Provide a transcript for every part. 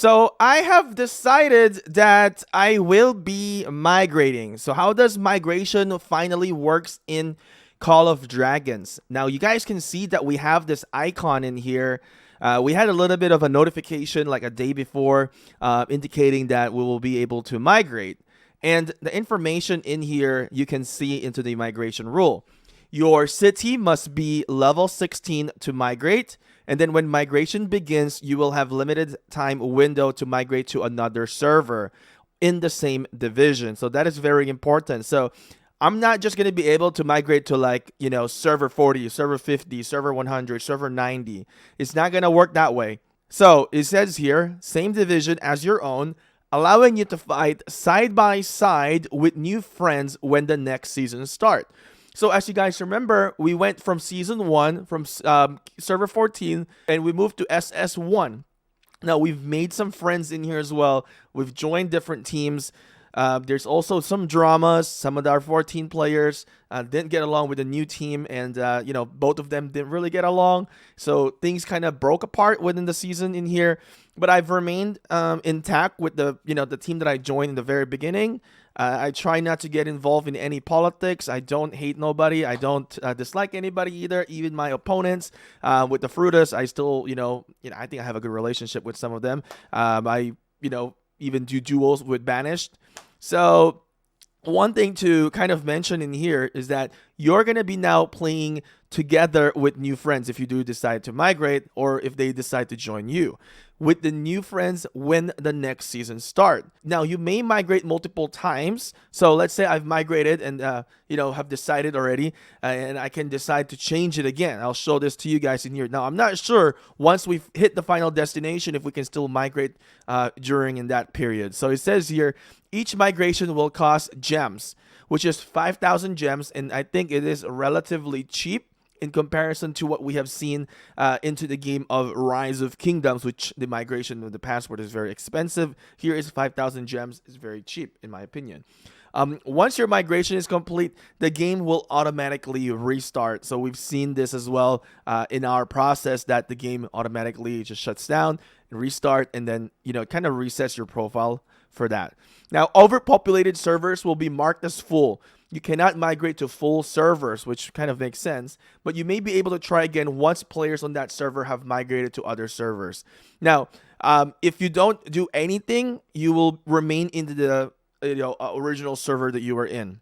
So I have decided that I will be migrating. So how does migration finally works in Call of Dragons? Now you guys can see that we have this icon in here. We had a little bit of a notification like a day before indicating that we will be able to migrate. And the information in here you can see into the migration rule. Your city must be level 16 to migrate. And then when migration begins, you will have limited time window to migrate to another server in the same division. So that is very important. So I'm not just going to be able to migrate to like, server 40, server 50, server 100, server 90. It's not going to work that way. So it says here, same division as your own, allowing you to fight side by side with new friends when the next season starts. So as you guys remember, we went from season 1, from server 14, and we moved to SS1. Now, we've made some friends in here as well. We've joined different teams. There's also some dramas. Some of our 14 players didn't get along with the new team, and both of them didn't really get along. So things kind of broke apart within the season in here. But I've remained intact with the team that I joined in the very beginning. I try not to get involved in any politics. I don't hate nobody. I don't dislike anybody either, even my opponents. With the Frutas, I still, I think I have a good relationship with some of them. I even do duels with Banished. So one thing to kind of mention in here is that you're going to be now playing together with new friends if you do decide to migrate or if they decide to join you with the new friends when the next season start. Now you may migrate multiple times. So let's say I've migrated and have decided already, and I can decide to change it again. I'll show this to you guys in here. Now I'm not sure once we've hit the final destination if we can still migrate during in that period. So it says here each migration will cost gems, which is 5,000 gems, and I think it is relatively cheap in comparison to what we have seen into the game of Rise of Kingdoms, which the migration of the passport is very expensive. Here is 5,000 gems. It's very cheap, in my opinion. Once your migration is complete, the game will automatically restart. So we've seen this as well in our process that the game automatically just shuts down and restart, and then it kind of resets your profile for that. Now, overpopulated servers will be marked as full. You cannot migrate to full servers, which kind of makes sense, but you may be able to try again once players on that server have migrated to other servers. Now, if you don't do anything, you will remain in the original server that you were in.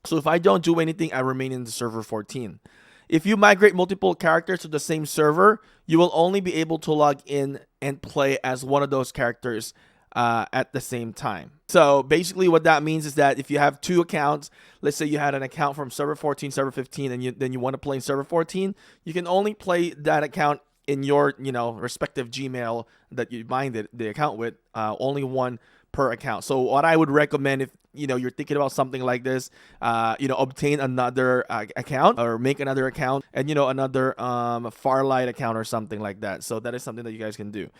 So if I don't do anything, I remain in the server 14. If you migrate multiple characters to the same server, you will only be able to log in and play as one of those characters at the same time. So basically what that means is that if you have two accounts, let's say you had an account from server 14, server 15, and then you want to play in server 14, you can only play that account in your respective Gmail that you bind the account with, only one per account. So what I would recommend if you're thinking about something like this, obtain another account or make another account and another Farlight account or something like that. So that is something that you guys can do.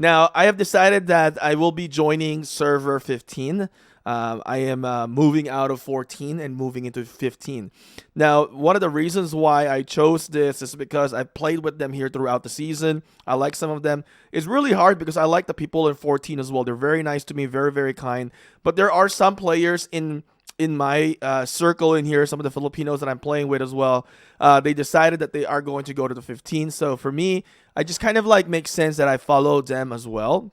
Now, I have decided that I will be joining server 15. I am moving out of 14 and moving into 15. Now, one of the reasons why I chose this is because I've played with them here throughout the season. I like some of them. It's really hard because I like the people in 14 as well. They're very nice to me, very, very kind. But there are some players in my circle in here, some of the Filipinos that I'm playing with as well, they decided that they are going to go to the 15. So for me, I just kind of makes sense that I follow them as well.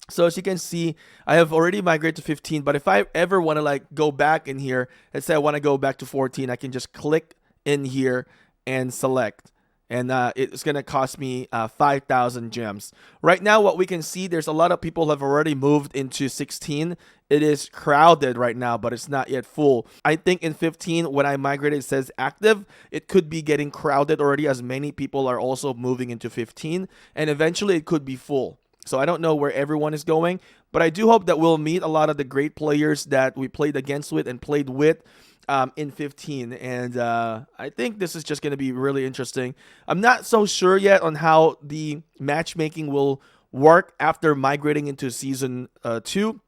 So as you can see, I have already migrated to 15, but if I ever want to go back in here, let's say I want to go back to 14, I can just click in here and select. And it's going to cost me 5,000 gems. Right now, what we can see, there's a lot of people have already moved into 16. It is crowded right now, but it's not yet full. I think in 15, when I migrated, it says active. It could be getting crowded already as many people are also moving into 15. And eventually, it could be full. So I don't know where everyone is going, but I do hope that we'll meet a lot of the great players that we played against with and played with in 15. And I think this is just going to be really interesting. I'm not so sure yet on how the matchmaking will work after migrating into season 2.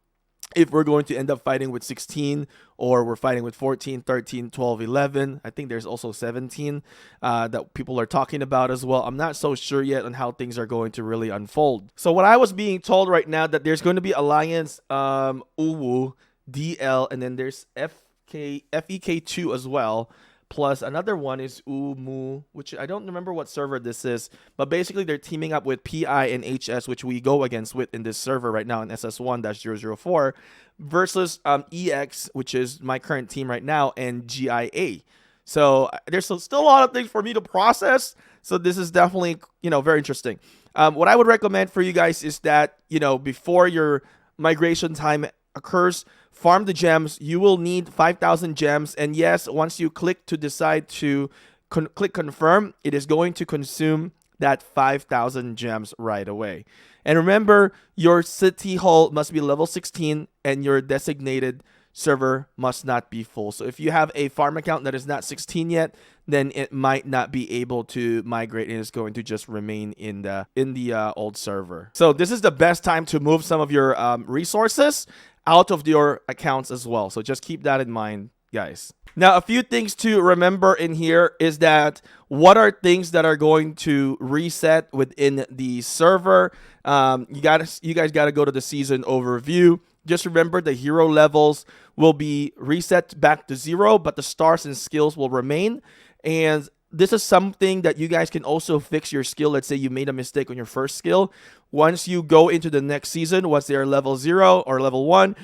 if we're going to end up fighting with 16 or we're fighting with 14, 13, 12, 11. I think there's also 17 that people are talking about as well. I'm not so sure yet on how things are going to really unfold. So what I was being told right now that there's going to be Alliance, Uwu, DL, and then there's FEK2 as well. Plus another one is Umu, which I don't remember what server this is, but basically they're teaming up with PI and HS, which we go against with in this server right now in SS1-004, versus EX, which is my current team right now, and GIA. So there's still a lot of things for me to process. So this is definitely, very interesting. What I would recommend for you guys is that, before your migration time occurs, farm the gems. You will need 5,000 gems, and yes, once you click to decide to click confirm, it is going to consume that 5,000 gems right away. And remember, your city hall must be level 16 and your designated server must not be full. So if you have a farm account that is not 16 yet, then it might not be able to migrate and it's going to just remain in the old server. So this is the best time to move some of your resources out of your accounts as well. So just keep that in mind, guys. Now, a few things to remember in here is that what are things that are going to reset within the server. You guys got to go to the season overview. Just remember the hero levels will be reset back to 0, but the stars and skills will remain. And this is something that you guys can also fix your skill. Let's say you made a mistake on your first skill. Once you go into the next season, once they're level 0 or level 1,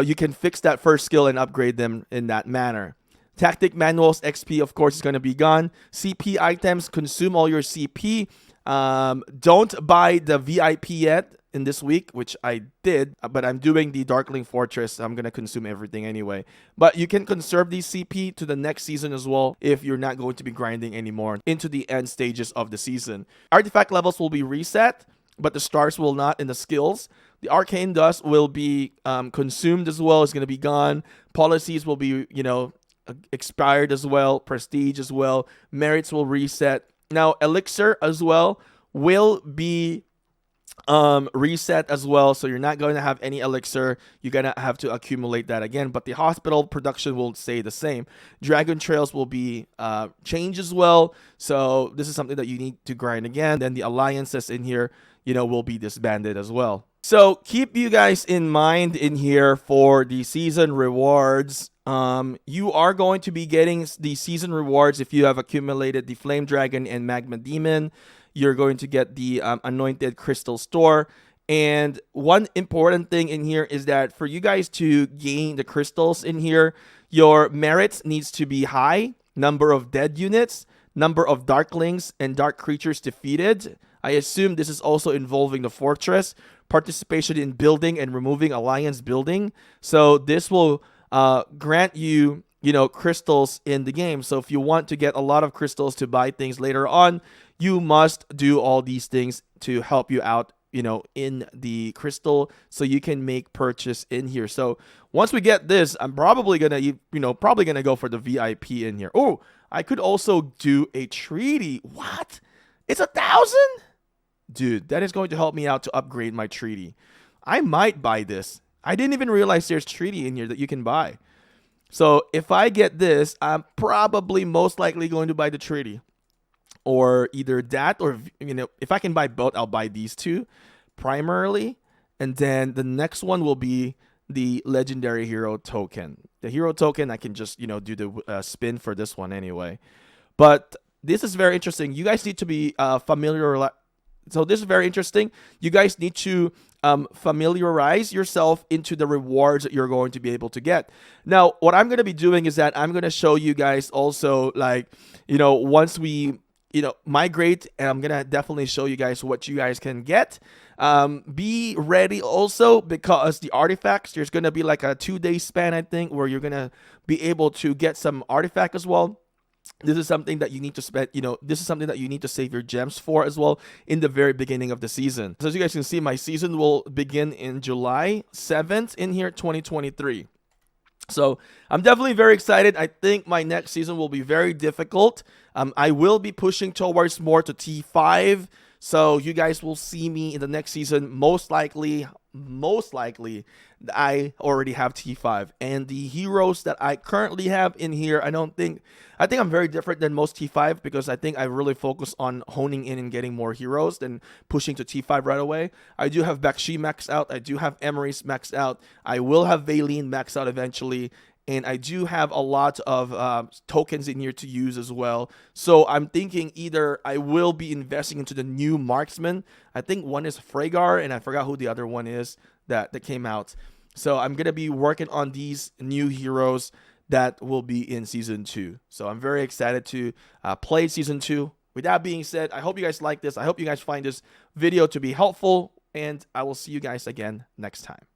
you can fix that first skill and upgrade them in that manner. Tactic manuals XP, of course, is going to be gone. CP items, consume all your CP. Don't buy the VIP yet in this week, which I did, but I'm doing the Darkling Fortress. I'm going to consume everything anyway. But you can conserve these CP to the next season as well if you're not going to be grinding anymore into the end stages of the season. Artifact levels will be reset, but the stars will not in the skills. The arcane dust will be consumed as well. It's going to be gone. Policies will be, expired as well. Prestige as well. Merits will reset. Now, elixir as well will be reset as well, so you're not going to have any elixir. You're gonna have to accumulate that again, but the hospital production will stay the same. Dragon trails will be changed as well, so this is something that you need to grind again. Then the alliances in here, will be disbanded as well. So keep you guys in mind in here for the season rewards. You are going to be getting the season rewards if you have accumulated the Flame Dragon and Magma Demon. You're going to get the Anointed Crystal Store. And one important thing in here is that for you guys to gain the crystals in here, your merits needs to be high. Number of dead units, number of darklings and dark creatures defeated. I assume this is also involving the fortress. Participation in building and removing alliance building. So this will grant you, crystals in the game. So if you want to get a lot of crystals to buy things later on, you must do all these things to help you out, in the crystal, so you can make purchase in here. So once we get this, I'm probably gonna, go for the VIP in here. Oh, I could also do a treaty. What? It's 1,000? Dude, that is going to help me out to upgrade my treaty. I might buy this. I didn't even realize there's treaty in here that you can buy. So if I get this, I'm probably most likely going to buy the treaty. Or either that, or, if I can buy both, I'll buy these two primarily. And then the next one will be the legendary hero token. The hero token, I can just, do the spin for this one anyway. But this is very interesting. You guys need to be familiar. So this is very interesting. You guys need to familiarize yourself into the rewards that you're going to be able to get. Now, what I'm going to be doing is that I'm going to show you guys also, once we migrate, and I'm gonna definitely show you guys what you guys can get. Be ready also, because the artifacts, there's gonna be like a 2-day span, I think, where you're gonna be able to get some artifact as well. This is something that you need to spend, this is something that you need to save your gems for as well in the very beginning of the season. So as you guys can see, my season will begin in July 7th in here, 2023. So I'm definitely very excited. I think my next season will be very difficult. I will be pushing towards more to T5. So you guys will see me in the next season, most likely most likely I already have T5. And the heroes that I currently have in here, I think I'm very different than most T5 because I think I really focus on honing in and getting more heroes than pushing to T5 right away. I do have Bakshi maxed out. I do have Emery's maxed out. I will have Valine maxed out eventually. And I do have a lot of tokens in here to use as well. So I'm thinking either I will be investing into the new Marksman. I think one is Fragar, and I forgot who the other one is that came out. So I'm going to be working on these new heroes that will be in Season 2. So I'm very excited to play Season 2. With that being said, I hope you guys like this. I hope you guys find this video to be helpful, and I will see you guys again next time.